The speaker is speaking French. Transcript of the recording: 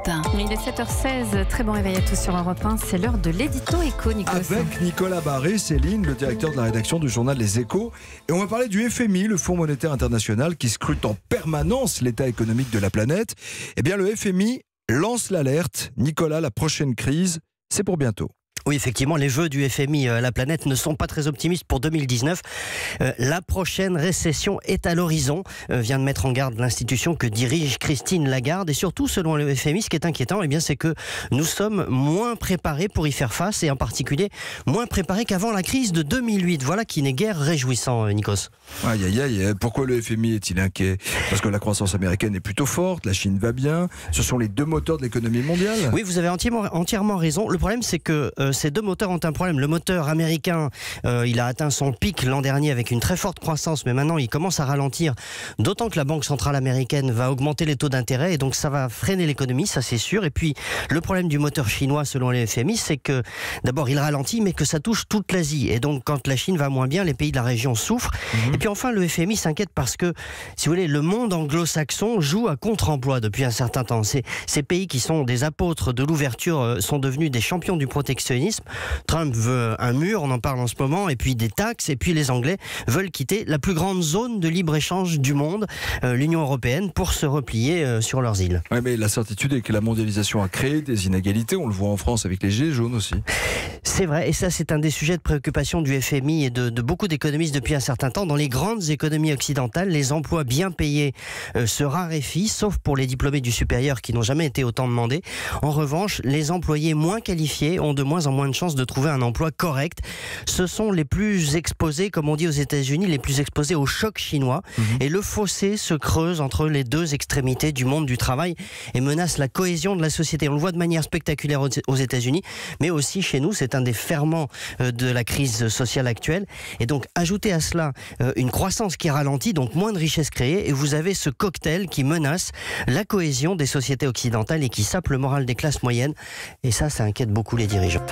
Europe 1. Il est 7h16, très bon réveil à tous sur Europe 1. C'est l'heure de l'édito éco, Nicolas. Avec Nicolas Barré, Céline, le directeur de la rédaction du journal Les Échos. Et on va parler du FMI, le Fonds monétaire international, qui scrute en permanence l'état économique de la planète. Eh bien, le FMI lance l'alerte. Nicolas, la prochaine crise, c'est pour bientôt. Oui, effectivement, les vœux du FMI la planète ne sont pas très optimistes pour 2019. La prochaine récession est à l'horizon, vient de mettre en garde l'institution que dirige Christine Lagarde. Et surtout, selon le FMI, ce qui est inquiétant, c'est que nous sommes moins préparés pour y faire face, et en particulier moins préparés qu'avant la crise de 2008. Voilà qui n'est guère réjouissant, Nikos. Aïe, aïe, aïe. Pourquoi le FMI est-il inquiet? Parce que la croissance américaine est plutôt forte, la Chine va bien. Ce sont les deux moteurs de l'économie mondiale. Oui, vous avez entièrement raison. Le problème, c'est que ces deux moteurs ont un problème. Le moteur américain, il a atteint son pic l'an dernier avec une très forte croissance, mais maintenant il commence à ralentir, d'autant que la Banque centrale américaine va augmenter les taux d'intérêt, et donc ça va freiner l'économie, ça c'est sûr. Et puis le problème du moteur chinois, selon les FMI, c'est que d'abord il ralentit, mais que ça touche toute l'Asie, et donc quand la Chine va moins bien, les pays de la région souffrent. Et puis enfin, le FMI s'inquiète parce que, si vous voulez, le monde anglo-saxon joue à contre-emploi depuis un certain temps. Ces pays qui sont des apôtres de l'ouverture sont devenus des champions du protectionnisme. Trump veut un mur, on en parle en ce moment, et puis des taxes, et puis les Anglais veulent quitter la plus grande zone de libre-échange du monde, l'Union européenne, pour se replier sur leurs îles. Oui, mais la certitude est que la mondialisation a créé des inégalités, on le voit en France avec les gilets jaunes aussi. C'est vrai, et ça c'est un des sujets de préoccupation du FMI et de beaucoup d'économistes depuis un certain temps. Dans les grandes économies occidentales, les emplois bien payés se raréfient, sauf pour les diplômés du supérieur qui n'ont jamais été autant demandés. En revanche, les employés moins qualifiés ont de moins en moins de chances de trouver un emploi correct. Ce sont les plus exposés, comme on dit aux États-Unis, les plus exposés au choc chinois. Et le fossé se creuse entre les deux extrémités du monde du travail et menace la cohésion de la société. On le voit de manière spectaculaire aux États-Unis, mais aussi chez nous. C'est un des ferments de la crise sociale actuelle. Et donc, ajoutez à cela une croissance qui ralentit, donc moins de richesses créées, et vous avez ce cocktail qui menace la cohésion des sociétés occidentales et qui sape le moral des classes moyennes. Et ça inquiète beaucoup les dirigeants.